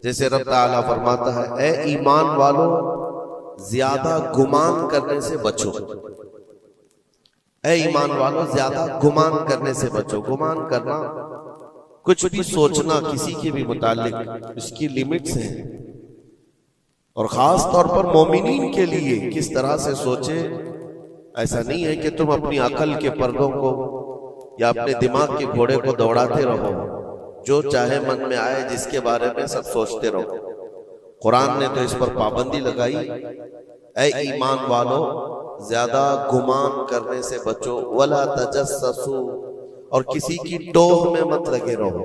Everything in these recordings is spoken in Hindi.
जैसे रब ताला फरमाता है, ए ईमान वालों ज्यादा गुमान करने से बचो। ए ईमान वालों ज्यादा गुमान करने से बचो। गुमान करना, कुछ भी सोचना किसी के भी मुतालिक, इसकी लिमिट्स हैं। और खास तौर पर मोमिनीन के लिए किस तरह से सोचे। ऐसा नहीं है कि तुम अपनी अकल के पर्दों को या अपने दिमाग के घोड़े को दौड़ाते रहो, जो चाहे मन में आए जिसके बारे में सब सोचते रहो। कुरान ने तो इस पर पाबंदी लगाई, ऐ ईमान वालों ज्यादा गुमान करने से बचो, वला तजस्ससु, और किसी की टोह में मत लगे रहो।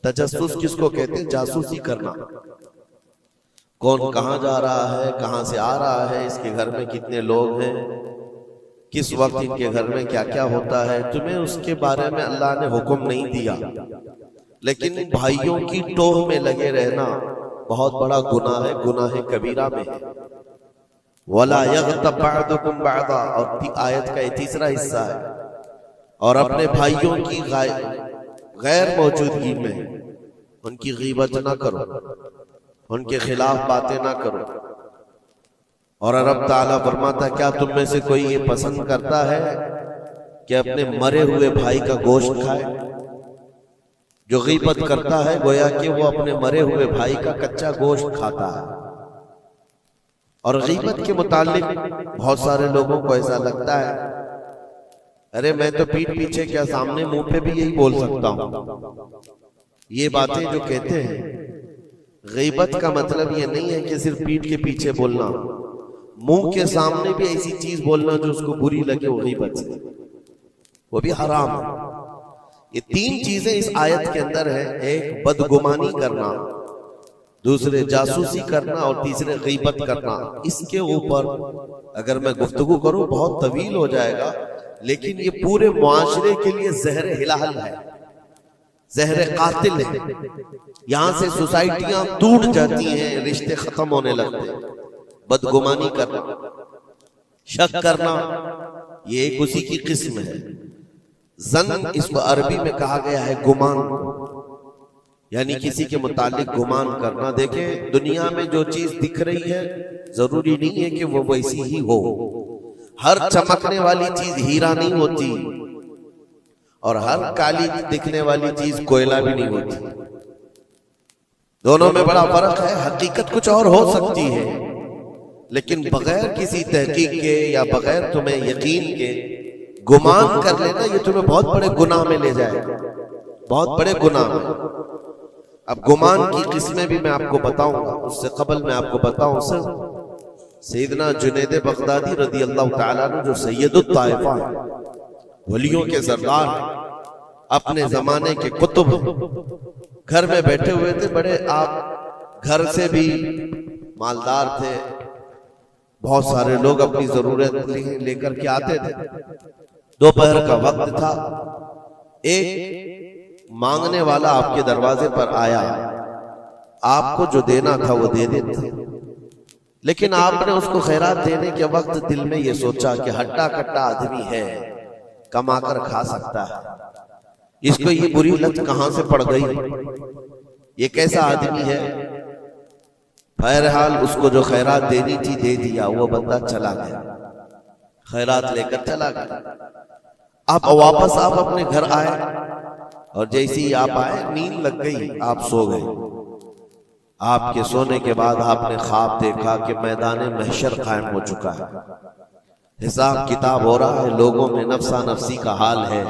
तजस्सुस किसको कहते हैं? जासूसी करना। कौन कहां जा रहा है, कहां से आ रहा है, इसके घर में कितने लोग हैं, किस वक्त इनके घर में क्या क्या होता है, तुम्हें उसके बारे में अल्लाह ने हुक्म नहीं दिया। लेकिन भाइयों की टोह में लगे रहना बहुत बड़ा गुनाह है, गुनाह कबीरा में है। वला यग़्तब बअदुकुम बअदा, और आयत का तीसरा हिस्सा है, और अपने भाइयों की गैर मौजूदगी में उनकी गीबत ना करो, उनके खिलाफ बातें ना करो। और रब ताला फरमाता, क्या तुम में से कोई ये पसंद करता है कि अपने मरे हुए भाई का गोश्त खाए? जो गीबत करता है गोया कि वो अपने मरे हुए भाई का कच्चा गोश्त खाता है। और गीबत के मुतालिक बहुत सारे लोगों को ऐसा लगता है, अरे मैं तो पीठ पीछे क्या सामने मुंह पे भी यही बोल सकता हूं। ये बातें जो कहते हैं, गीबत का मतलब ये नहीं है कि सिर्फ पीठ के पीछे बोलना, मुंह के सामने भी ऐसी चीज बोलना जो उसको बुरी लगे, वो गीबत है, वो भी हराम है। ये तीन चीजें इस आयत के अंदर है। एक बदगुमानी करना, दूसरे जासूसी करना, और तीसरे गीबत करना। इसके ऊपर अगर मैं गुफ्तगू करूं बहुत तवील हो जाएगा, लेकिन ये पूरे मुआशरे के लिए जहर हिलाल है, जहर कातिल है। यहां से सोसाइटियां टूट जाती हैं, रिश्ते खत्म होने लगते हैं। बदगुमानी करना, शक करना, ये एक उसी की किस्म है। जन इसको अरबी में कहा गया है गुमान, यानी किसी के मुतालिक गुमान करना। देखें, दुनिया में जो चीज दिख रही है जरूरी नहीं है कि वो वैसी ही हो। हर चमकने वाली चीज हीरा नहीं होती, और हर काली दिखने वाली चीज कोयला भी नहीं होती। दोनों में बड़ा फर्क है। हकीकत कुछ और हो सकती है, लेकिन बगैर किसी तहकीक के या बगैर तुम्हें यकीन के गुमान कर लेना, ये तुम्हें बहुत बड़े गुनाह में ले जाएगा, बहुत बड़े गुनाह में। अब गुमान की किस्में भी मैं आपको बताऊंगा, उससे कबल मैं आपको बताऊं सर, सैयदना जुनैद बगदादी रदी अल्लाह ताला अन्हु, जो सैयदुत ताइफा है, वलियों के सरदार, अपने जमाने के कुतुब, घर में बैठे हुए थे। बड़े आप घर से भी मालदार थे, बहुत सारे लोग अपनी जरूरत लेकर के आते थे। दोपहर का वक्त था, एक मांगने वाला आपके दरवाजे पर आया। आपको जो देना था वो दे देते, लेकिन आपने उसको खैरात देने के वक्त दिल में ये सोचा कि हट्टा कट्टा आदमी है, कमाकर खा सकता है, इसको ये बुरी लत कहां से पड़ गई, ये कैसा आदमी है। बहरहाल उसको जो खैरात देनी थी दे दिया, वो बंदा चला गया, खैरात लेकर चला गया। आप वापस आप अपने घर आए, और जैसे ही आप आए नींद लग गई, आप सो गए। आपके सोने के बाद आपने ख्वाब देखा कि मैदान महशर कायम हो चुका है, हिसाब किताब हो रहा है, लोगों में नफसा नफसी का हाल है,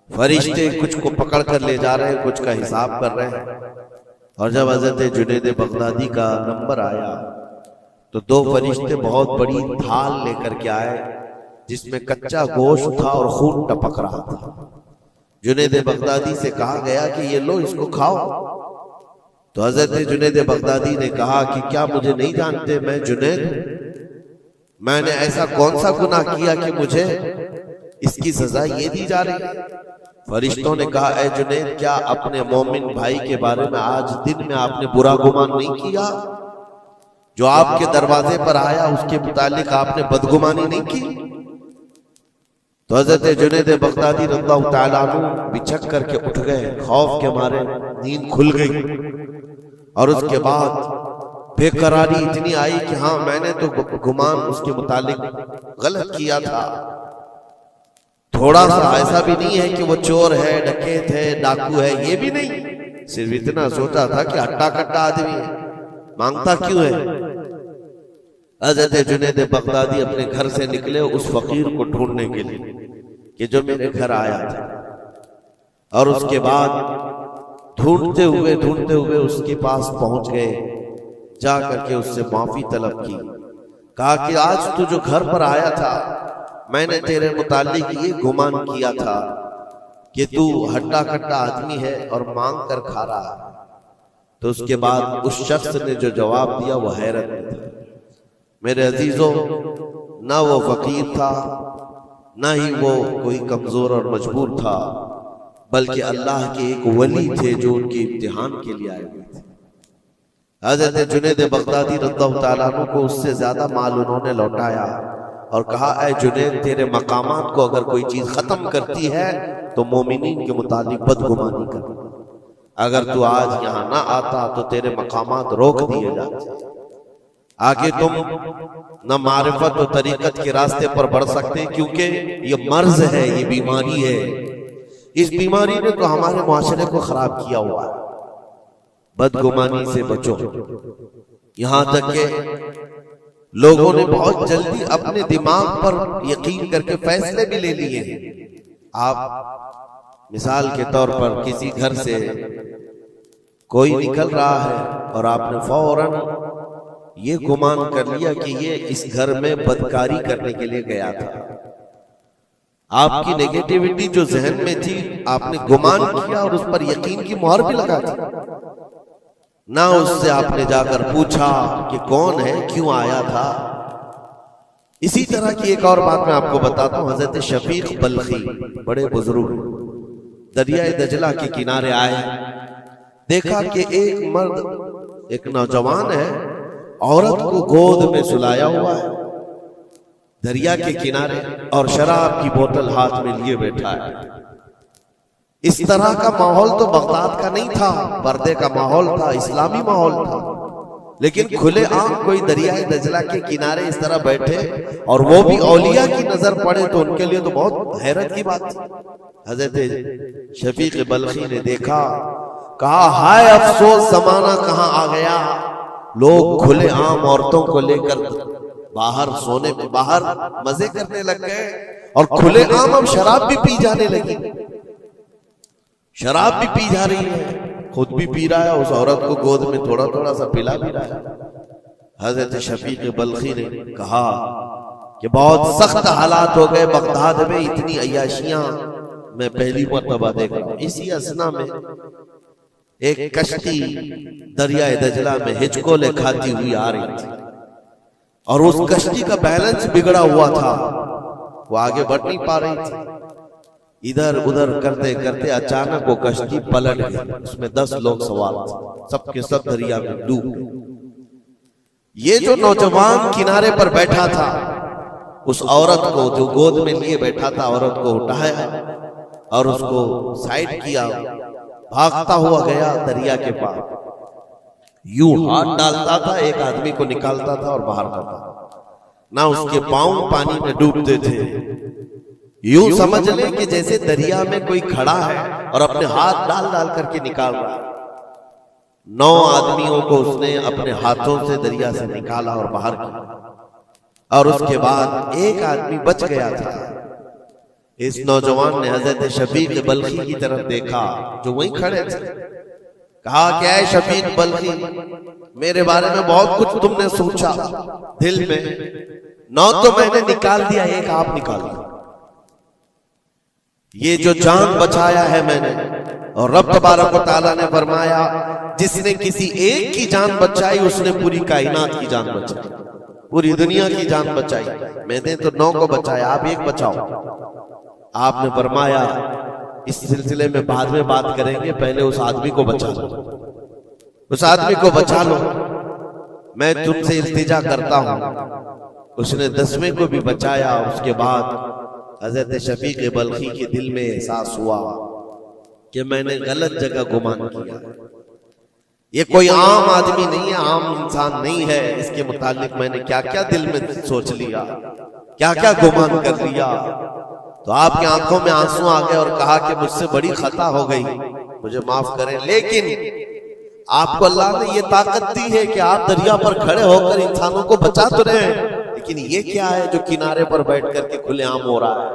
फरिश्ते कुछ को पकड़ कर ले जा रहे हैं, कुछ का हिसाब कर रहे हैं। और जब हजरत जुनैद बगदादी का नंबर आया तो दो फरिश्ते बहुत बड़ी थाल लेकर के आए, जिसमें कच्चा गोश्त था और खून टपक रहा था। जुनैद बगदादी से कहा गया कि ये लो, इसको खाओ। तो हजरत जुनैद बगदादी ने कहा कि क्या मुझे नहीं जानते, मैं जुनैद, मैंने ऐसा कौन सा गुनाह किया कि मुझे इसकी सजा ये दी जा रही है। फरिश्तों ने कहा, ऐ जुनैद, क्या अपने मोमिन भाई के बारे में आज दिन में आपने बुरा गुमान नहीं किया? जो आपके दरवाजे पर आया उसके मुतालिक आपने बदगुमानी नहीं की? तो हजरत जुनैद बगदादी रज़ियल्लाहु ताला अन्हु बिछक करके उठ गए, खौफ के मारे नींद खुल गई। और उसके बाद बेकरारी इतनी आई कि हाँ मैंने तो गुमान उसके मुतालिक गलत किया था। थोड़ा सा ऐसा भी नहीं है कि वो चोर है, डकैत है, डाकू है, ये भी नहीं, सिर्फ इतना सोचा था कि हट्टा कट्टा आदमी है, मांगता क्यों है। हज़रत जुनैद बगदादी अपने घर से निकले उस फकीर को ढूंढने के लिए कि जो मेरे घर आया था, और उसके बाद ढूंढते हुए उसके पास पहुंच गए। जा करके उससे माफी तलब की, कहा कि आज तू जो घर पर आया था मैंने तेरे मुतालिक ये गुमान किया था कि तू हट्टा कट्टा आदमी है और मांग कर खा रहा है। तो उसके बाद उस शख्स ने जो जवाब दिया वो हैरत में था। मेरे अजीजों, ना वो फकीर था, ना ही वो कोई कमजोर और मजबूर था, बल्कि अल्लाह के एक वली थे जो उनके इम्तिहान के लिए आए हुए थे। हज़रत जुनैद बगदादी रज़ियल्लाहु ताला अन्हु को उससे ज्यादा माल उन्होंने लौटाया और कहा, ऐ जुनैद, तेरे मकामात को अगर कोई चीज खत्म करती है तो मोमिनीन के मुतालिक बदगुमानी कर। अगर तू आज यहाँ ना आता तो तेरे मकामात रोक दिए जाते, आगे तुम न मारिफत और तरीकत के रास्ते पर बढ़ सकते, क्योंकि ये मर्ज है, ये बीमारी है। इस बीमारी ने तो हमारे मुआशरे को खराब किया हुआ है। बदगुमानी से बचो। यहां तक के लोगों ने बहुत जल्दी अपने दिमाग पर यकीन करके फैसले भी ले लिए हैं। आप मिसाल के तौर पर किसी घर से कोई निकल रहा है और आपने फौरन ये गुमान कर लिया कि ये इस घर में बदकारी करने के लिए गया था। आपकी नेगेटिविटी जो जहन में थी आपने गुमान किया और उस पर यकीन की मोहर भी लगा दी। ना उससे आपने जाकर पूछा कि कौन है, क्यों आया था। इसी तरह की एक और बात मैं आपको बताता हूं। हजरत शफीक बल्खी बड़े बुजुर्ग दरिया दजला के किनारे आए, देखा कि एक मर्द, एक नौजवान है, औरत को गोद में सुलाया हुआ है दरिया के किनारे और शराब की बोतल हाथ में लिए बैठा है। इस तरह का माहौल तो बगदाद का नहीं था, पर्दे का माहौल था, इस्लामी माहौल था, लेकिन खुले आम कोई दरिया दजला के किनारे इस तरह बैठे और वो भी औलिया की नजर पड़े तो उनके लिए तो बहुत हैरत की बात थी। हजरत शफीक बल्खी ने देखा, कहा, हाय अफसोस, जमाना कहां आ गया। लोग खुले आम औरतों को लेकर बाहर सोने में बाहर मजे करने लग गए और खुले आम अब शराब भी पी जाने लगी। शराब भी पी जा रही है, खुद भी पी रहा है, उस औरत को गोद में थोड़ा थोड़ा सा पिला भी रहा है। हजरत शफीक बल्खी ने कहा कि बहुत सख्त हालात हो गए बगदाद में, इतनी अय्याशियां मैं पहली मर्तबा देख रहा हूं। इसी असना में एक कश्ती दरिया दजला में हिचकोले खाती हुई आ रही थी और उस कश्ती का बैलेंस बिगड़ा हुआ था, वो आगे बढ़ नहीं पा रही थी। इधर उधर करते करते अचानक वो कश्ती पलट गई, उसमें 10 लोग सवार थे, सबके सब दरिया में डूब गए। ये जो नौजवान किनारे पर बैठा था, उस औरत को जो गोद में लिए बैठा था, औरत को उठाया और उसको साइड किया, भागता हुआ गया दरिया के पार। यूं हाथ डालता था, एक आदमी को निकालता था और बाहर करता, ना उसके पांव पानी में डूबते थे। यूं समझ ले कि जैसे दरिया में कोई खड़ा है और अपने हाथ डाल डाल करके निकाल रहा है। 9 आदमियों को उसने अपने हाथों से दरिया से निकाला और बाहर किया और उसके बाद एक आदमी बच गया था। इस नौजवान ने हजरत शफीक बल्खी की तरफ देखा जो वहीं खड़े थे, कहा, क्या है शफीक बल्खी, मेरे बारे में बहुत कुछ तुमने सोचा दिल में, 9 तो मैंने निकाल दिया, एक आप निकाल दिया। ये जो जान बचाया है मैंने, और रब तबारक व तआला ने फरमाया जिसने किसी एक की जान बचाई उसने पूरी कायनात की जान बचाई, पूरी दुनिया की जान बचाई। मैंने तो 9 को बचाया, आप एक बचाओ। आपने फरमाया इस सिलसिले में बाद में बात करेंगे, पहले उस आदमी को बचा लो, उस आदमी को बचा लो, मैं तुमसे इल्तिजा करता हूं। उसने 10वें को भी बचाया। उसके बाद हजरत शफीक बल्खी के दिल में एहसास हुआ कि मैंने गलत जगह गुमान किया। ये कोई आम आदमी नहीं है, आम इंसान नहीं है। इसके मुतालिक मैंने क्या क्या दिल में सोच लिया, क्या क्या गुमान कर लिया। तो आपकी आंखों में आंसू आ गए और कहा कि मुझसे बड़ी खता हो गई, मुझे माफ करें। लेकिन आपको अल्लाह ने ये ताकत दी है कि आप दरिया पर खड़े होकर इंसानों को बचा तो रहे हैं, लेकिन ये क्या है जो किनारे पर बैठ करके खुलेआम हो रहा है?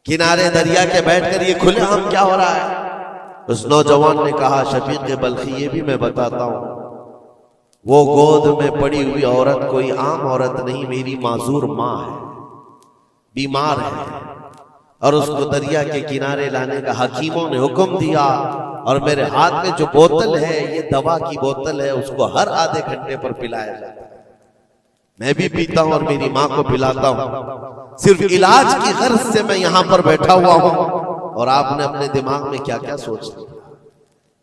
किनारे दरिया के बैठकर ये खुलेआम क्या हो रहा है? उस नौजवान ने कहा, शफीक बल्खी, ये भी मैं बताता हूं, वो गोद में पड़ी हुई औरत कोई आम औरत नहीं, मेरी माजूर माँ है, बीमार है, और उसको दरिया के किनारे लाने का हकीमों ने हुक्म दिया। और मेरे हाथ में जो बोतल है ये दवा की बोतल है, उसको हर आधे घंटे पर पिलाया जाता है। मैं भी पीता हूं और मेरी माँ को पिलाता हूं। सिर्फ इलाज की गर्ज से मैं यहां पर बैठा हुआ हूं। और आपने अपने दिमाग में क्या क्या सोच लिया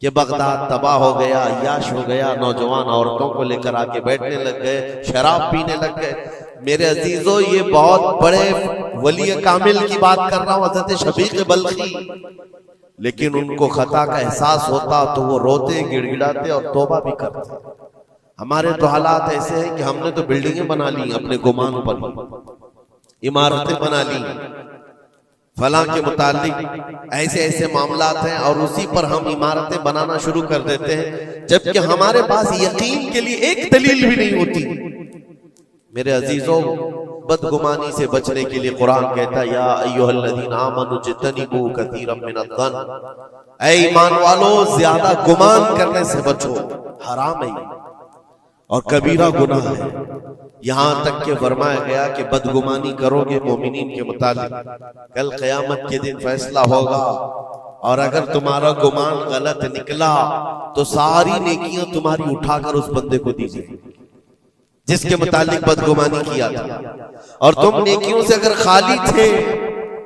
कि बगदाद तबाह हो गया, अय्याश हो गया, नौजवान औरतों को लेकर आके बैठने लग गए, शराब पीने लग गए। मेरे अजीजों, ये बहुत बड़े वली कामिल की बात कर रहा हूं, हज़रत शफीक बल्खी। लेकिन उनको खता का एहसास होता तो वो रोते, गिड़गिड़ाते और तौबा भी करते। हमारे तो हालात ऐसे हैं कि हमने तो बिल्डिंगें बना ली अपने गुमान पर, इमारतें बना ली, फलां के मुतालिक ऐसे ऐसे मामलात हैं, और उसी पर हम इमारतें बनाना शुरू कर देते हैं, जबकि हमारे पास यकीन के लिए एक दलील भी नहीं होती। मेरे अजीजों, बदगुमानी से बचने के लिए कुरान कहता है, या अय्युहल्लज़ीना आमनू इज्तनिबू कसीरम मिनज़्ज़न, ऐ ईमान वालों, ज्यादा गुमान करने से बचो, हराम है और कबीरा गुनाह है। यहां तक के फरमाया गया कि बदगुमानी करोगे मोमिनीन के मुतालिक, कल क़यामत के दिन फैसला होगा, और अगर तुम्हारा गुमान गलत निकला तो सारी नेकियां तुम्हारी उठाकर उस बंदे को दी जाएगी जिसके मुतालिक बदगुमानी किया था। और तुम नेकियों से अगर खाली थे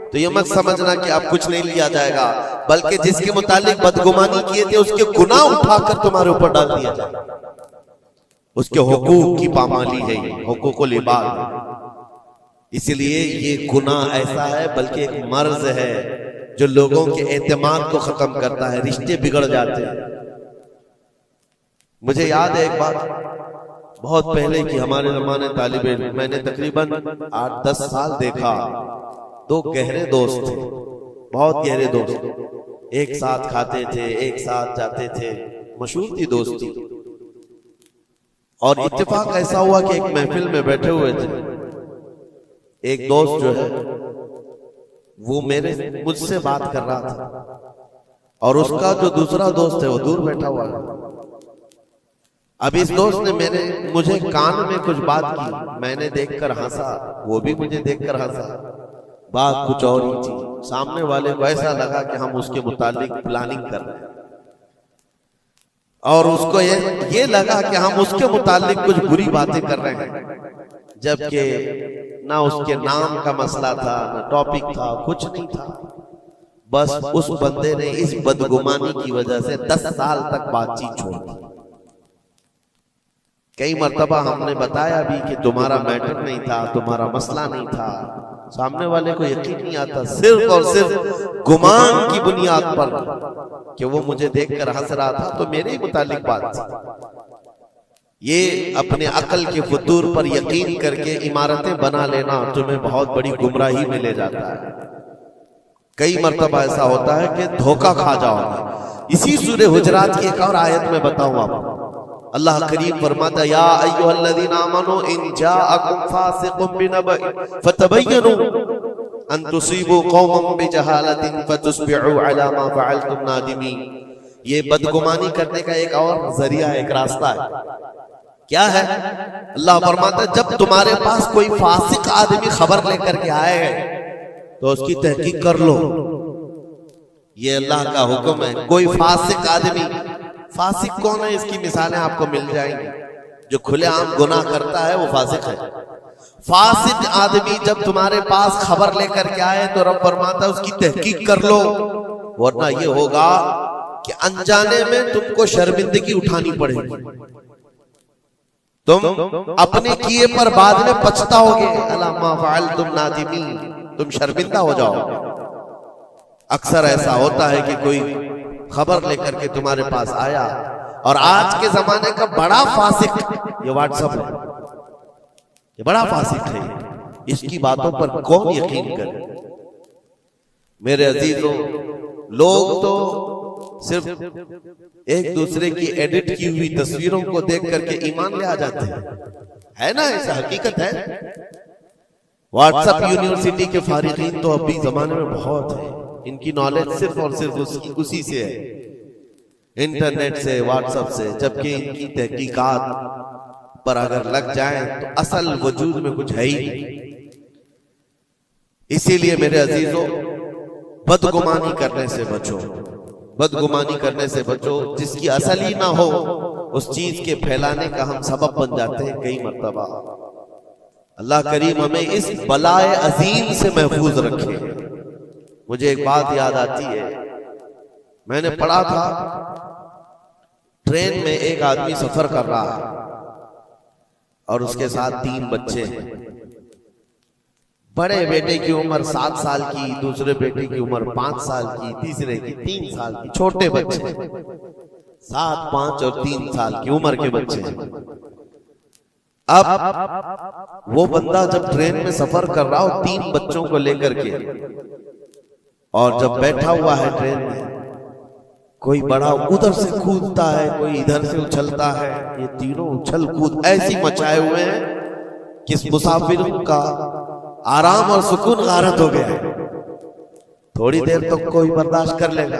तो ये मत समझना कि अब कुछ नहीं लिया जाएगा, बल्कि जिसके मुतालिक बदगुमानी किए थे उसके गुनाह उठाकर तुम्हारे ऊपर डाल दिया जाएगा। उसके हुकूक की पामाली है, ये हुकूकुल इबाद। इसलिए ये गुनाह ऐसा है, बल्कि एक मर्ज है जो लोगों के एतमाद को खत्म करता है, रिश्ते बिगड़ जाते हैं। मुझे याद है एक बात बहुत पहले की, हमारे जमाने तालिब इल्म, मैंने तकरीबन 8-10 साल देखा, दो गहरे दोस्त थे, बहुत गहरे दोस्त, एक साथ खाते थे, एक साथ जाते थे, मशहूर थी दोस्ती। और इत्तेफाक ऐसा हुआ कि एक महफिल में बैठे हुए थे, एक दोस्त जो है वो मुझसे बात कर रहा था, और उसका जो दूसरा दोस्त है वो दूर बैठा हुआ है। अब इस दोस्त ने मुझे कान में कुछ बात की, मैंने देखकर हंसा, वो भी मुझे देखकर हंसा, बात कुछ और ही थी। सामने वाले को ऐसा लगा कि हम उसके मुतालिक प्लानिंग कर रहे हैं, और उसको ये लगा कि हम उसके मुतालिक कुछ बुरी बातें कर रहे हैं, जबकि ना उसके नाम का मसला था, ना टॉपिक था, कुछ नहीं था। बस उस बंदे ने इस बदगुमानी की वजह से 10 साल तक बातचीत छोड़ दी। कई मर्तबा हमने बताया भी कि तुम्हारा मैटर नहीं था, तुम्हारा मसला नहीं था, सामने वाले को यकीन नहीं आता, सिर्फ और सिर्फ गुमान की बुनियाद पर कि वो मुझे देखकर हंस रहा था तो मेरे ही मुतालिक बात थी। ये अपने अकल के फतूर पर यकीन करके इमारतें बना लेना तुम्हें बहुत बड़ी गुमराही में ले जाता है। कई मर्तबा ऐसा होता है कि धोखा खा जाओगे। इसी सूरह हुजरात की एक और आयत में बताऊं आपको, अल्लाह करीम फरमाता, या अय्युहल्लज़ीना आमनू इन जाअकुम फासिकुम बिनबइन फतबय्यनु अन तुसीबू कौमन बिजहालतिन फतुस्बिहू अला मा फअलतुम नादिमीन। ये बदगुमानी करने का एक और जरिया है, एक रास्ता है। क्या है? अल्लाह फरमाता, जब तुम्हारे पास कोई फासिक आदमी खबर लेकर के आए तो उसकी तहकीक कर लो। ये अल्लाह का हुक्म है। कोई फासिक आदमी, फासिक कौन है इसकी मिसालें आपको मिल जाएंगी। जो खुलेआम गुनाह करता है वो फासिक है। फासिक आदमी जब तुम्हारे पास खबर लेकर के आए तो रब फरमाता उसकी तहकीक कर लो, वरना ये होगा कि अनजाने में तुमको शर्मिंदगी उठानी पड़ेगी, तुम अपने किए पर बाद में पछताओगे। अला मा फअलतुम नादिमीन, तुम शर्मिंदा हो जाओगे। अक्सर ऐसा होता है कि कोई खबर लेकर के तुम्हारे पास आया और आज के जमाने का बड़ा फासिक ये व्हाट्सएप है, ये बड़ा फासिक है। इसकी बातों पर कौन यकीन करे? मेरे अजीजों, लोग तो सिर्फ एक दूसरे की एडिट की हुई तस्वीरों को देख करके ईमान ले आ जाते हैं, है ना? ऐसा हकीकत है। व्हाट्सएप यूनिवर्सिटी के फारिगीन तो अभी जमाने में बहुत है, इनकी नॉलेज सिर्फ और सिर्फ उसी से है, इंटरनेट से, व्हाट्सएप से। जबकि इनकी तहकीकात पर अगर लग जाए तो असल वजूद में कुछ है ही नहीं। इसीलिए मेरे अजीजों, बदगुमानी करने से बचो, बदगुमानी करने से बचो। जिसकी असल ही ना हो उस चीज के फैलाने का हम सबब बन जाते हैं कई मर्तबा। अल्लाह करीम हमें इस बलाए अजीम से महफूज रखे। मुझे एक बात याद आती है, मैंने पढ़ा था ट्रेन में एक आदमी सफर कर रहा है और उसके साथ 3 बच्चे हैं। बड़े बेटे की उम्र 7 साल की, दूसरे बेटे की उम्र 5 साल की, तीसरे की 3 साल की। छोटे बच्चे 7, 5 और 3 साल की उम्र के बच्चे हैं। अब वो बंदा जब ट्रेन में सफर कर रहा हो 3 बच्चों को लेकर के, और जब बैठा हुआ है ट्रेन में, कोई बड़ा उधर से कूदता है, कोई इधर से उछलता है। ये तीनों उछल कूद ऐसी मचाए हुए हैं कि इस मुसाफिरों का आराम और सुकून गारत हो गया है। थोड़ी देर तो कोई बर्दाश्त कर लेगा,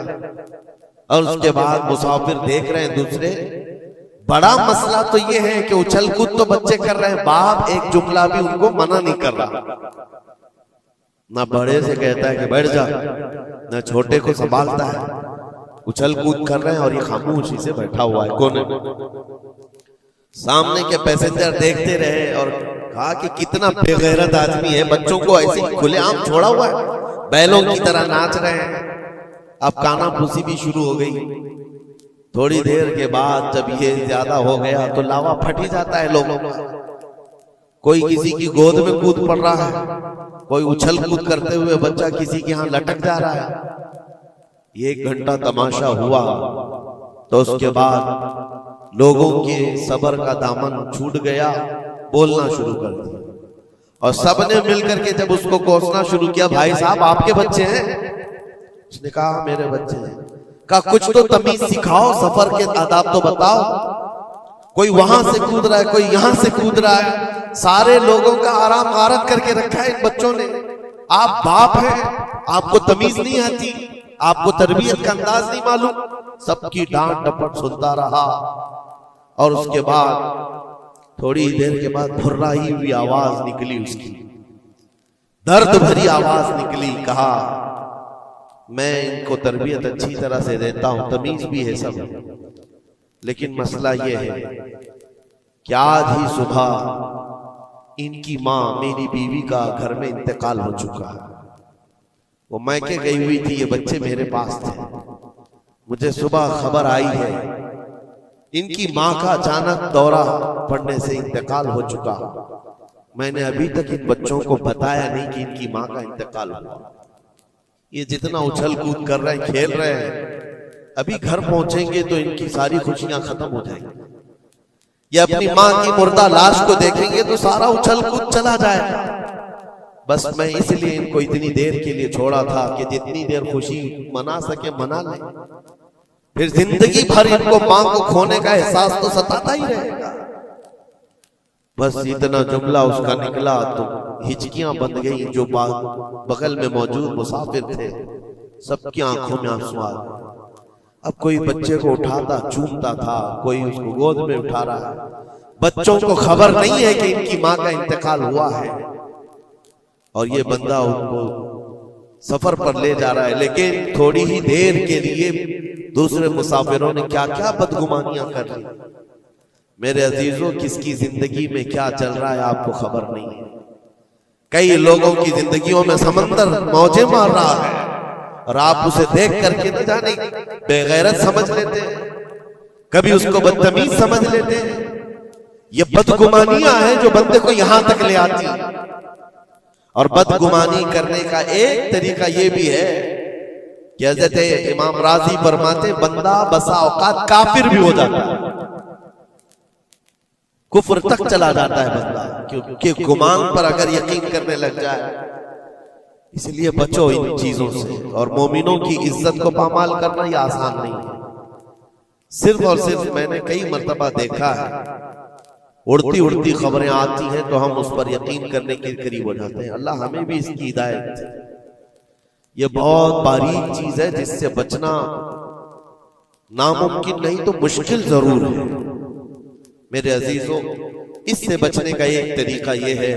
और उसके बाद मुसाफिर देख रहे हैं दूसरे। बड़ा मसला तो ये है कि उछल कूद तो बच्चे कर रहे हैं, बाप एक जुमला भी उनको मना नहीं कर रहा। ना बड़े से कहता है कि बैठ जा, ना छोटे को संभालता है। उछल कूद कर रहे हैं और ये खामोशी से बैठा हुआ है कोने में। सामने के पैसेंजर देखते रहे और कहा कि कितना बेगैरत आदमी है, बच्चों को ऐसे खुलेआम छोड़ा हुआ है, बैलों की तरह नाच रहे हैं। अब कानाफूसी भी शुरू हो गई। थोड़ी देर के बाद जब ये ज्यादा हो गया तो लावा फट ही जाता है लोगों का। कोई किसी की गोद में कूद पड़ रहा है, कोई उछल कूद करते हुए बच्चा किसी के यहाँ लटक जा रहा है। ये 1 घंटा तमाशा हुआ तो उसके बाद लोगों के सब्र का दामन छूट गया, बोलना शुरू कर दिया। और सबने मिलकर के जब उसको कोसना शुरू किया, भाई साहब आपके बच्चे हैं? उसने कहा मेरे बच्चे हैं। कहा कुछ तो तमीज सिखाओ, सफर के आदाब तो बताओ। कोई वहां से कूद रहा है, कोई यहां से कूद रहा है, सारे लोगों का आराम गारत करके रखा है इन बच्चों ने। आप बाप हैं, आपको तमीज नहीं आती, आपको तरबियत का अंदाज नहीं मालूम। सबकी डांट डपट सुनता रहा और उसके बाद थोड़ी देर के बाद भुर्राई हुई आवाज निकली, उसकी दर्द भरी आवाज निकली। कहा मैं इनको तरबियत अच्छी तरह से देता हूं, तमीज भी है सब, लेकिन मसला ये है कि आज ही सुबह इनकी माँ मेरी बीवी का घर में इंतकाल हो चुका है। वो मैके गई हुई थी, ये बच्चे मेरे पास थे। मुझे सुबह खबर आई है इनकी माँ का अचानक दौरा पड़ने से इंतकाल हो चुका। मैंने अभी तक इन बच्चों को बताया नहीं कि इनकी माँ का इंतकाल हुआ। ये जितना उछल कूद कर रहे हैं, खेल रहे हैं, अभी घर पहुंचेंगे तो इनकी सारी खुशियां खत्म हो जाएंगी। ये अपनी माँ की मुर्दा लाश को देखेंगे तो सारा उछल कूद चला जाएगा। बस मैं इसलिए इनको इतनी देर के लिए छोड़ा था कि जितनी देर खुशी मना सके मना ले, फिर जिंदगी भर इनको मां को खोने का एहसास तो सताता ही रहेगा। बस इतना जुमला उसका निकला तो हिचकियां बंद गई। जो बगल में मौजूद मुसाफिर थे सबकी आंखों में आंसू आ गए। अब कोई बच्चे को उठाता चूमता था, कोई उसको गोद में उठा रहा है। बच्चों को खबर नहीं है कि इनकी मां का इंतकाल हुआ है और ये बंदा उनको सफर पर ले जा रहा है। लेकिन थोड़ी ही देर के लिए दूसरे मुसाफिरों ने क्या क्या बदगुमानियां कर ली। मेरे अजीजों, किसकी जिंदगी में क्या चल रहा है आपको खबर नहीं है। कई लोगों की जिंदगियों में समंदर मौजें मार रहा है और आप उसे देख करके न जाने बेगैरत समझ लेते हैं, कभी उसको बदतमीज समझ लेते हैं। ये बदगुमानियां हैं जो बंदे को यहां तक ले आती है। और बदगुमानी करने का एक तरीका ये भी है कि हज़रत इमाम राजी फरमाते बंदा बसा औकात काफिर भी हो जाता है, कुफ्र तक चला जाता है बंदा, क्योंकि गुमान पर अगर यकीन करने लग जाए। इसलिए बचो इन चीजों से। और मोमिनों की इज्जत को पामाल करना यह आसान नहीं है। सिर्फ और सिर्फ मैंने कई मर्तबा देखा है, उड़ती उड़ती खबरें आती हैं तो हम उस पर यकीन करने के करीब हो जाते हैं। अल्लाह हमें भी इसकी हिदायत दे। यह बहुत बारीक चीज है जिससे बचना नामुमकिन नहीं तो मुश्किल जरूर है। मेरे अजीजों, इससे बचने का एक तरीका यह है,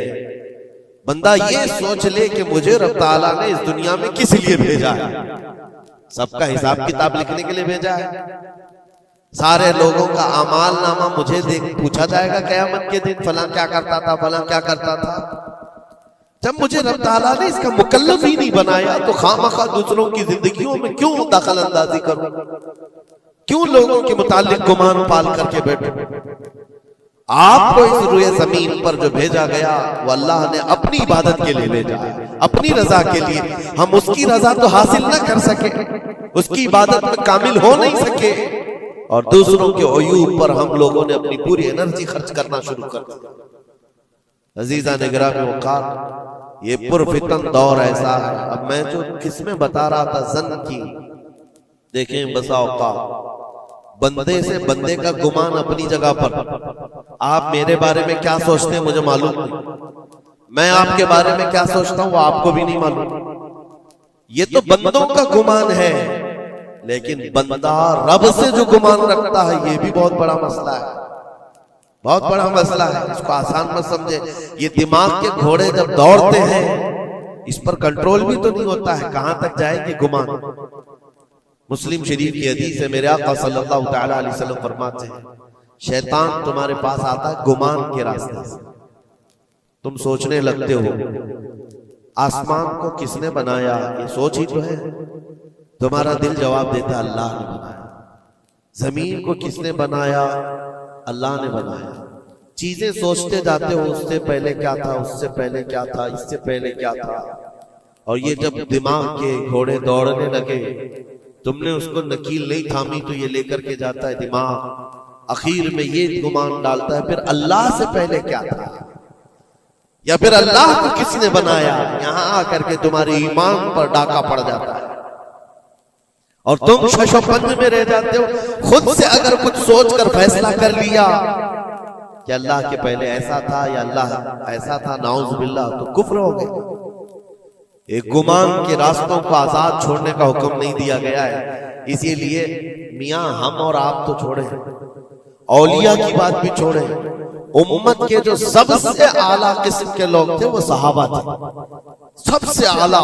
बंदा ये सोच ले कि मुझे रब ताला ने इस दुनिया में किस लिए भेजा है। सबका हिसाब किताब लिखने के लिए भेजा है। सारे लोगों का अमाल नामा मुझे देख पूछा जाएगा क़यामत के दिन, फलां क्या करता था, फलां क्या करता था। जब मुझे रब ताला ने इसका मुकल्लफ ही नहीं बनाया तो खामखा दूसरों की जिंदगियों में क्यों दखल अंदाजी करूं, क्यों लोगों के मुतालिक गुमान पाल करके बैठूं। आपको इस रुए जमीन पर जो भेजा गया वो अल्लाह ने अपनी इबादत के लिए भेजा है, अपनी रजा के लिए। हम उसकी रजा तो हासिल ना कर सके, उसकी इबादत में कामिल हो नहीं सके, और दूसरों के अयूब पर हम लोगों ने अपनी पूरी एनर्जी खर्च करना शुरू कर दिया। अजीजा निगरानी औकात, ये पुरफितन दौर ऐसा है। अब मैं जो किस्में बता रहा था जन की, देखें बसा औकात बंदे से बंदे का गुमान अपनी जगह पर। आप मेरे बारे में क्या सोचते हैं मुझे मालूम नहीं, मैं आपके बारे में क्या सोचता हूं वो आपको भी नहीं मालूम। ये तो बंदों का गुमान है, लेकिन बंदा रब से जो गुमान रखता है ये भी बहुत बड़ा मसला है, बहुत बड़ा मसला है। इसको आसान मत समझे। ये दिमाग के घोड़े जब दौड़ते हैं इस पर कंट्रोल भी तो नहीं होता है, कहां तक जाएंगे गुमान। मुस्लिम शरीफ की हदीस है, मेरे आका सल्लल्लाहु तआला अलैहि वसल्लम फरमाते हैं, शैतान तुम्हारे पास आता है गुमान के रास्ते से। तुम सोचने लगते हो आसमान को किसने बनाया, ये सोच ही तो है। तुम्हारा दिल जवाब देता अल्लाह ने बनाया। जमीन को किसने बनाया, अल्लाह ने बनाया। चीजें सोचते जाते हो, उससे पहले क्या था, उससे पहले क्या था, इससे पहले क्या था। और ये जब दिमाग के घोड़े दौड़ने लगे, तुमने उसको नकील नहीं थामी तो ये लेकर के जाता है दिमाग। आखिर में ये गुमान डालता है फिर अल्लाह से पहले क्या था, या फिर अल्लाह को किसने बनाया। यहां आकर के तुम्हारे ईमान पर डाका पड़ जाता है और तुम शशोपंज में रह जाते हो। खुद से अगर कुछ सोचकर फैसला कर लिया कि अल्लाह के पहले ऐसा था या अल्लाह ऐसा था, नाउज़ बिल्लाह, तो कुफ्र हो गया। एक गुमान के रास्तों को आजाद छोड़ने का हुक्म नहीं दिया गया है। इसीलिए मियां हम और आप तो छोड़े, औलिया की बात भी छोड़े, उम्मत के जो सबसे आला किस्म के लोग थे वो सहाबा थे। सबसे आला,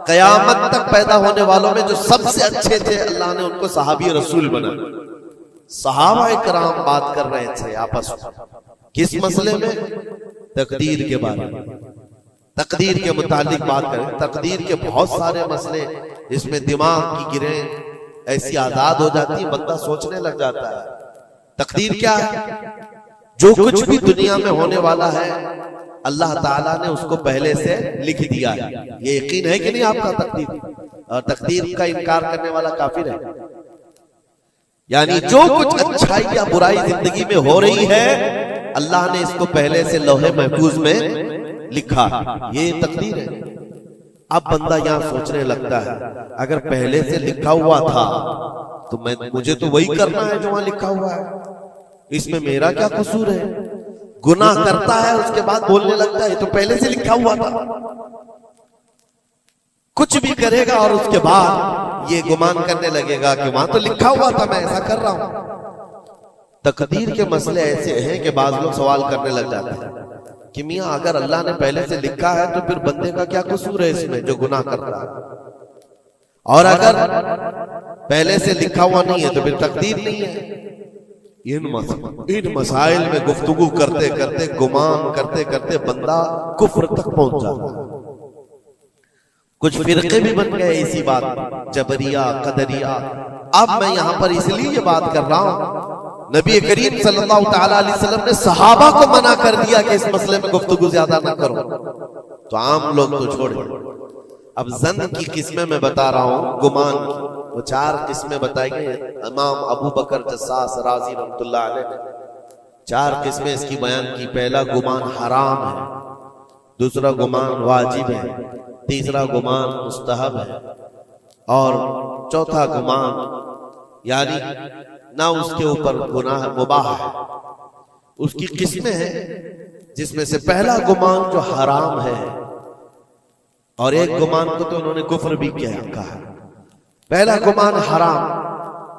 कयामत तक पैदा होने वालों में जो सबसे अच्छे थे अल्लाह ने उनको सहाबी रसूल बनाया। सहाबा इकराम बात कर रहे थे आपस में किस मसले में, तकदीर के बारे में, तकदीर के मुतालिक बात करें। तकदीर के बहुत सारे मसले इसमें दिमाग की गिरें ऐसी आजाद हो जाती है, बंदा सोचने लग जाता है। तकदीर क्या है? जो कुछ भी दुनिया में होने वाला है अल्लाह ताला ने उसको पहले से लिख दिया है। ये यकीन है कि नहीं आपका तकदीर? और तकदीर का इनकार करने वाला काफिर है। यानी जो कुछ अच्छाई या बुराई जिंदगी में हो रही है अल्लाह ने इसको पहले से लौहे महफूज में लिखा, ये तकदीर है। अब बंदा यहां सोचने लगता है अगर पहले से लिखा हुआ था तो मुझे तो वही करना है जो वहां लिखा हुआ है, इसमें मेरा क्या कसूर है। गुनाह करता है उसके बाद बोलने लगता है तो पहले से लिखा हुआ था। कुछ भी करेगा और उसके बाद ये गुमान करने लगेगा कि वहां तो लिखा हुआ था, मैं ऐसा कर रहा हूं। तकदीर के मसले ऐसे हैं कि बाज लोग सवाल करने लग जाते हैं कि मियां अगर अल्लाह ने पहले से लिखा है तो फिर बंदे का क्या कसूर है इसमें जो गुनाह कर रहा है, और अगर पहले से लिखा हुआ नहीं है तो फिर तकदीर नहीं है। इन मसाइल में गुफ्तगू करते करते, गुमान करते करते बंदा कुफ्र तक पहुंच जाता है। कुछ फिरके भी बन गए इसी बात, जबरिया, कदरिया। अब मैं यहां पर इसलिए ये बात कर रहा हूं, नबी करीम सल्लल्लाहु तआला अलैहि वसल्लम ने सहाबा को मना कर दिया कि इस मसले में गुफ्तगू ज्यादा ना करो, तो आम लोग तो छोड़े। अब जन की किस्में मैं बता रहा हूं, गुमान की वो 4 किस्में बताई गई। इमाम अबू बकर जस्सास राजी रहमतुल्लाह अलैह ने 4 किस्में इसकी बयान की। पहला गुमान हराम है, दूसरा गुमान वाजिब है, तीसरा गुमान मुस्तहब है और चौथा गुमान यानी ना उसके ऊपर गुनाह मुबाह है। उसकी किस्में हैं जिसमें से पहला गुमान जो हराम है, और एक गुमान को तो उन्होंने कुफ्र भी कहा है। पहला गुमान हराम,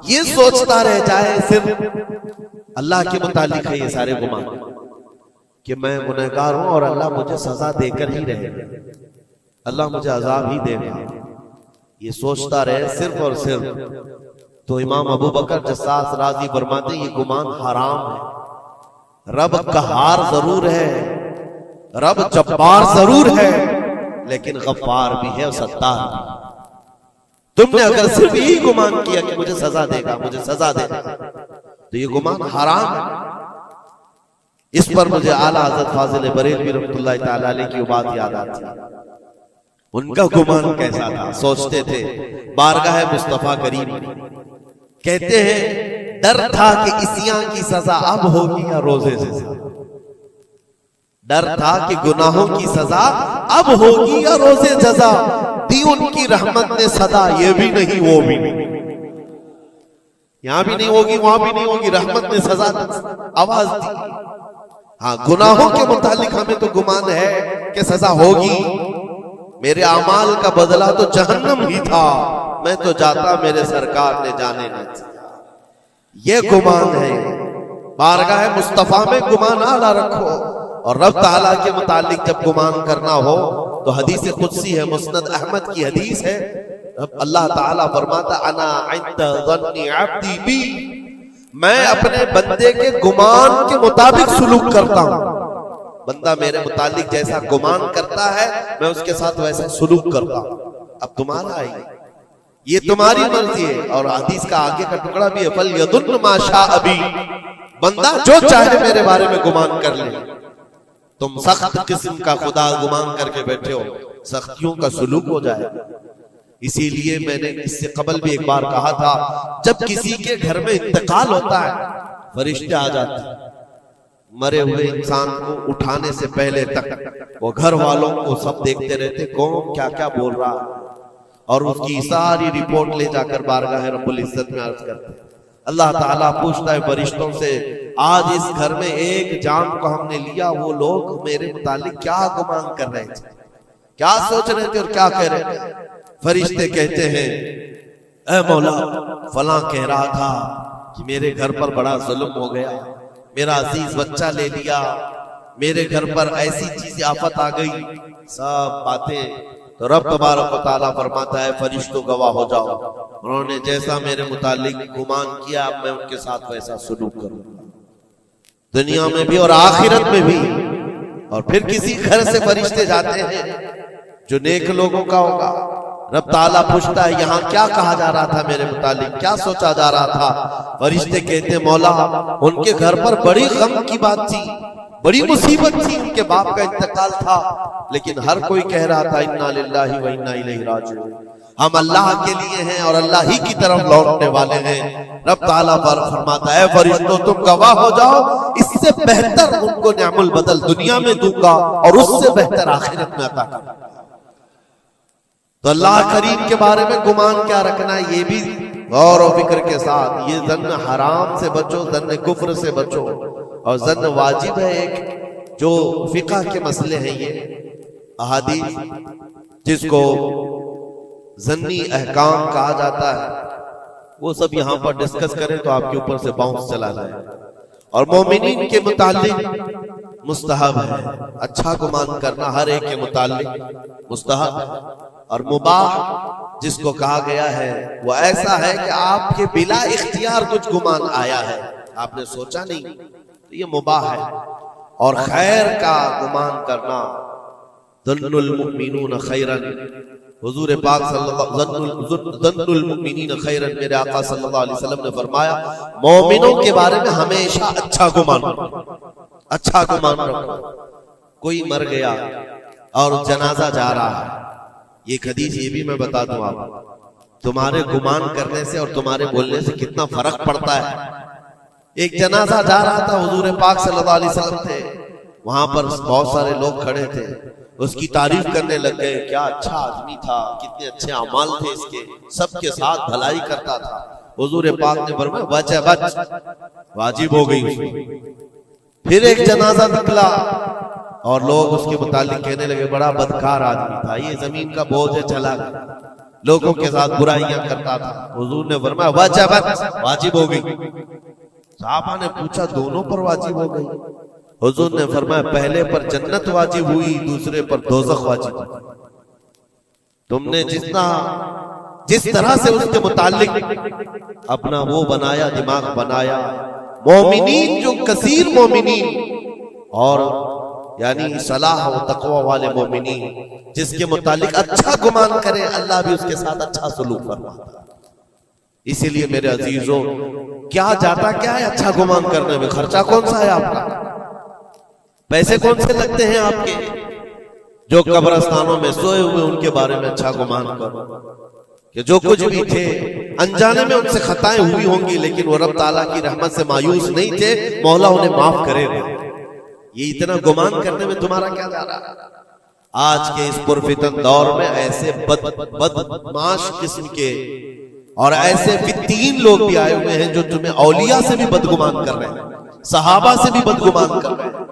ये सोचता रह जाए सिर्फ अल्लाह के मुतालिक है ये सारे गुमान कि मैं गुनहगार हूं और अल्लाह मुझे सजा देकर ही रहेगा, अल्लाह मुझे अजाब ही देगा, ये सोचता रहे सिर्फ और सिर्फ। तो इमाम अबू बकर जस्सास राजी फरमाते ये गुमान हराम है। रब कहार जरूर है, रब जब्बार जरूर है, लेकिन गफ्फार भी है और सत्तार भी। तुमने अगर सिर्फ यही गुमान किया कि मुझे सजा देगा, मुझे सजा देगा, तो ये गुमान हराम है। इस पर मुझे आला हज़रत फाजिल बरेलवी रहमतुल्लाह तआला अलैह की बात याद आती है। उनका गुमान कैसा था? सोचते थे बारगाह मुस्तफा करीम, कहते हैं डर था कि इसियां की सजा अब होगी या रोजे से सजा। डर था कि गुनाहों की सजा अब होगी या रोजे जजा। दी उनकी रहमत ने सदा, ये भी नहीं वो भी नहीं, यहां भी नहीं होगी वहां भी नहीं होगी, रहमत ने सजा आवाज दी। हाँ, गुनाहों के मुतालिक हमें तो गुमान है कि सजा होगी। मेरे अमाल का बदला तो जहन्नम ही था, मैं तो जाता मेरे सरकार ने जाने न दिया। ये गुमान है। बारगाह मुस्तफा में गुमान आला रखो, और रब ताला के मुतालिक जब गुमान करना हो तो हदीस कुदसी है, मुस्नद अहमद की हदीस है। अल्लाह ताला फरमाता अना इंद ज़न्नी अब्दी बी, मैं अपने बंदे के गुमान के मुताबिक सुलूक करता हूं। बंदा मेरे मुतालिक जैसा गुमान करता है मैं उसके साथ वैसा सुलूक करता हूं। अब तुम्हारा है, ये तुम्हारी मर्जी है। और हदीस का आगे का टुकड़ा भी है, फल यदुन मा शा अबी, बंदा जो चाहे मेरे बारे में गुमान कर ले। तुम सख्त किस्म का खुदा गुमान करके बैठे हो, सख्तियों का सुलूक हो जाए। इसीलिए मैंने इससे कबल भी एक बार कहा था, जब किसी के घर में इंतकाल होता है फरिश्ते आ जाते हैं, मरे हुए इंसान को उठाने से पहले तक वो घर वालों को सब देखते रहते कौन क्या क्या बोल रहा है, और उसकी सारी रिपोर्ट ले जाकर बारगाह रब्बुल इज्जत में अर्ज करते हैं। अल्लाह ताला पूछता है फरिश्तों से, आज इस घर में एक जान को हमने लिया, वो लोग मेरे मुतालिक क्या गुमान कर रहे थे, क्या सोच रहे थे और क्या कह रहे थे? फरिश्ते कहते हैं, ऐ मौला फलां कह रहा था कि मेरे घर पर बड़ा जुल्म हो गया, मेरा अजीज बच्चा ले लिया, मेरे घर पर ऐसी चीज आफत आ गई, सब बातें। तो रब तबारक व तआला फरमाता है फरिश्तों गवाह हो जाओ, उन्होंने जैसा मेरे मुतालिक गुमान किया अब मैं उनके साथ वैसा सुलूक करूंगा, दुनिया में भी और आखिरत में भी। और फिर किसी घर से फरिश्ते जाते हैं जो नेक लोगों का होगा, रब ताला पूछता है यहाँ क्या कहा जा रहा था मेरे मुतालिक, क्या सोचा जा रहा था? फरिश्ते कहते हैं मौला उनके घर पर बड़ी गम की बात थी, बड़ी मुसीबत थी, उनके बाप का इंतकाल था, लेकिन हर कोई कह रहा था इन्ना लिल्लाहि व इन्ना इलैहि राजिऊन, हम अल्लाह के लिए हैं और अल्लाह ही की तरफ लौटने वाले हैं। रब ताला फरमाता है फरिश्तों तुम गवाह हो जाओ, इससे बेहतर उनको निअमुल बदल दुनिया में दूंगा और उससे बेहतर आखिरत में अता करूंगा। तो अल्लाह करीम के बारे में गुमान क्या रखना है, ये भी गौर और फिक्र के साथ। ये जन्न हराम से बचो, जन्न कुफ्र से बचो, और जन्न वाजिब है एक जो फिक़ह के मसले हैं, ये अहादीस जिसको जन्नी अहकाम कहा जाता है, वो सब यहाँ पर डिस्कस करें तो आपके ऊपर से बाउंस चला जाए। और मोमिनीन के मुतालिक मुस्तहब है, अच्छा गुमान करना हर एक के मुतालिक मुस्तहब है। और मुबाह जिसको कहा गया है वो ऐसा है कि आपके बिला इख्तियार कुछ गुमान आया है, आपने सोचा नहीं, तो ये मुबाह है। और खैर का गुमान करना, ज़न्नुल मुमिनून खैरन, हुजूर पाक ज़न्नुल मुमिनीन खैरन, मेरे आका सल्लल्लाहु अलैहि वसल्लम ने फरमाया मोमिनों के बारे में हमेशा अच्छा गुमान रखो, अच्छा गुमान रखो। कोई मर गया और जनाजा जा रहा है, एक हदीस ये भी मैं बता दूं आप, तुम्हारे गुमान करने से और तुम्हारे बोलने से कितना फर्क पड़ता है। एक जनाजा जा रहा था, हुजूर पाक सल्लल्लाहु अलैहि वसल्लम थे, वहां पर बहुत सारे लोग खड़े थे, उसकी तारीफ करने लग गए, क्या अच्छा आदमी था, कितने अच्छे अमाल थे इसके, सबके साथ भलाई करता था। हुजूर पाक ने फरमाया बच बच, वाजिब हो गई उसमें। फिर एक जनाजा निकला और लोग उसके मुतालिक कहने लगे बड़ा बदकार आदमी था, ये जमीन का बोझ है, चला गया, लोगों के साथ बुराइयां करता था। हुजूर ने फरमाया बच बच, वाजिब हो गई। साहबा ने पूछा दोनों पर वाजिब हो गई? हुजूर ने फरमाया पहले पर जन्नत वाजिब हुई, दूसरे पर दोज़ख वाजिब हुई। तुमने जिस तरह से उसके मुतालिक अपना वो बनाया, दिमाग बनाया, मोमिनीन जो कसीर मोमिनीन और यानी सलाह और तकवा वाले मोमिनीन जिसके मुतालिक अच्छा गुमान करे, अल्लाह भी उसके साथ अच्छा सलूक फरमाता है। इसीलिए मेरे अजीजों, क्या जाता क्या है अच्छा गुमान करने में? खर्चा कौन सा है आपका? पैसे कौन से लगते हैं आपके? जो कब्रस्तानों में सोए हुए उनके बारे में अच्छा गुमान करो कि जो कुछ भी थे अनजाने में उनसे खताएं हुई होंगी, लेकिन वो रब ताला की रहमत से मायूस नहीं थे, मौला उन्हें माफ करेगा। ये इतना गुमान करने में तुम्हारा क्या जा रहा है? आज के इस पुरफितन दौर में ऐसे बदमाश किस्म के और ऐसे फित्तीन लोग भी आए हुए हैं जो तुम्हें औलिया से भी बदगुमान कर रहे हैं, सहाबा से भी बदगुमान कर रहे हैं।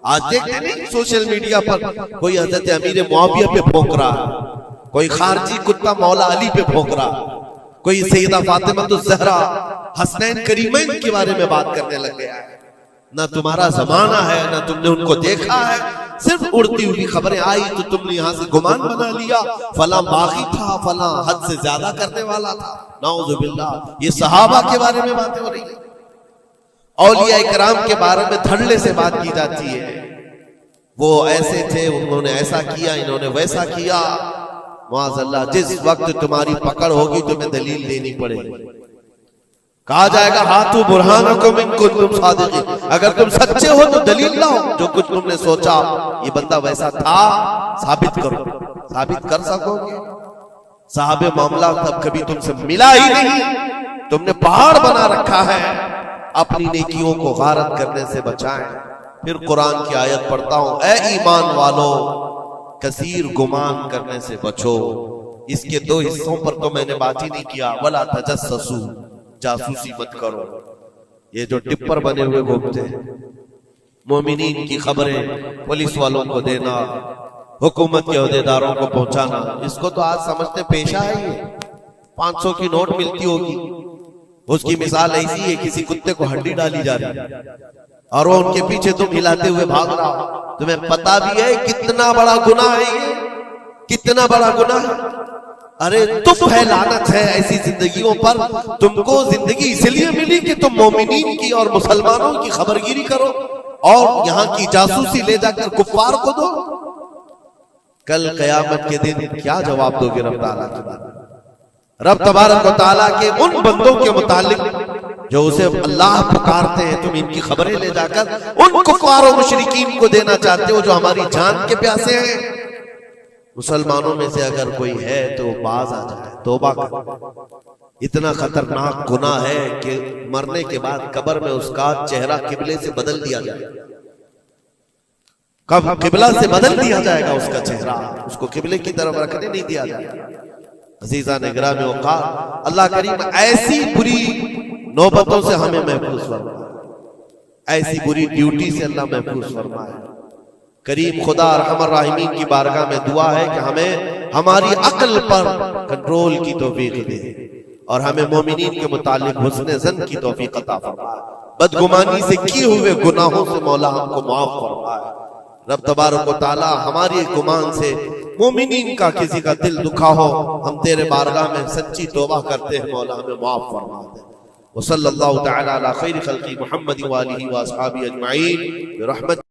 आज देखते नहीं सोशल मीडिया पर कोई हजरत अमीर मुआविया पे भौंक रहा है, कोई खारजी कुत्ता मौला अली पे भौंक रहा, कोई सैयदा फातिमा तो ज़हरा हसनैन करीमैन के बारे में बात करने लग गया है। ना तुम्हारा जमाना है, ना तुमने उनको देखा है, सिर्फ उड़ती हुई खबरें आई तो तुमने यहां से गुमान बना लिया, फला बागी था, फला हद से ज्यादा करने वाला था। नाउजुबिल्लाह, ये सहाबा के बारे में बातें हो रही है, औलिया इकराम के बारे में धड़ल्ले से बात की जाती है। वो ऐसे थे, उन्होंने ऐसा किया, इन्होंने वैसा किया। माज़अल्लाह, जिस वक्त तुम्हारी पकड़ होगी तुम्हें दलील देनी पड़ेगी। कहा जाएगा हाथू बुरहानकुम इन कुंतुम सादिकीन, अगर तुम सच्चे हो तो दलील लाओ, जो कुछ तुमने सोचा ये बंदा वैसा था साबित करो। साबित कर सकोगे? साहबे मामला तब कभी तुमसे मिला ही नहीं, तुमने पहाड़ बना रखा है। अपनी नेकियों को गारत करने से बचाएं। फिर कुरान की आयत पढ़ता हूं, ए ईमान वालों कसीर गुमान करने से बचो। इसके दो हिस्सों पर तो मैंने बात ही नहीं किया। वला तजस्ससू, जासूसी मत करो। ये जो टिप्पर बने हुए घूमते हैं, मोमिनीन की खबरें पुलिस वालों को देना, हुकूमत के अहदेदारों को पहुंचाना, इसको तो आज समझते पेशा है। ये 500 की नोट मिलती होगी, उसकी मिसाल ऐसी है, किसी कुत्ते को हड्डी डाली जा रही है और वो उनके पीछे तुम हिलाते हुए भाग रहा हो। तुम्हें पता भी है कितना बड़ा गुनाह है ये, कितना बड़ा गुनाह है। अरे तुम है, लानत है ऐसी जिंदगियों पर। तुमको जिंदगी इसलिए मिली कि तुम मोमिनीन की और मुसलमानों की खबरगिरी करो और यहाँ की जासूसी ले जाकर कुफ्फार को दो। कल कयामत के दिन क्या जवाब दोगे रब ताला के बारे में? रब तबारक व तआला के उन बंदों के मुतालिक जो उसे अल्लाह पुकारते हैं, तुम इनकी खबरें ले जाकर उन कुफ्फार और मुशरिकीन को देना चाहते हो जो हमारी जान के प्यासे हैं। मुसलमानों में से अगर कोई है तो बाज आ जाए, तौबा कर। इतना खतरनाक गुनाह है कि मरने के बाद कब्र में उसका चेहरा किबले से बदल दिया जाए। कब किबला से बदल दिया जाएगा उसका चेहरा, उसको किबले की तरफ रखने नहीं दिया जाएगा। अजीजा ने ग्रामी औकात, अल्लाह करीम ऐसी बुरी नौबतों से हमें महफूज फरमाए, ऐसी बुरी ड्यूटी से अल्लाह महफूज फरमाए। करीम खुदा रहमान राहिमीन की बारगाह में दुआ है कि हमें हमारी अक्ल पर कंट्रोल की तौफीक दे और हमें मोमिनीन के मुतालिक हुस्न ज़न की तौफीक अता फरमाए। बदगुमानी से किए हुए गुनाहों से मौला हमको माफ फरमाए। रब तबारक व तआला हमारी गुमान से मोमिनीन का किसी का दिल दुखा हो, हम तेरे बारगाह में सच्ची तौबा करते हैं, मौला हमें माफ फरमा दे। वसल्लल्लाहु तआला अला खैरि खल्क़ि मुहम्मद व आलिहि व अस्हाबिहि अजमईन बिरहमत।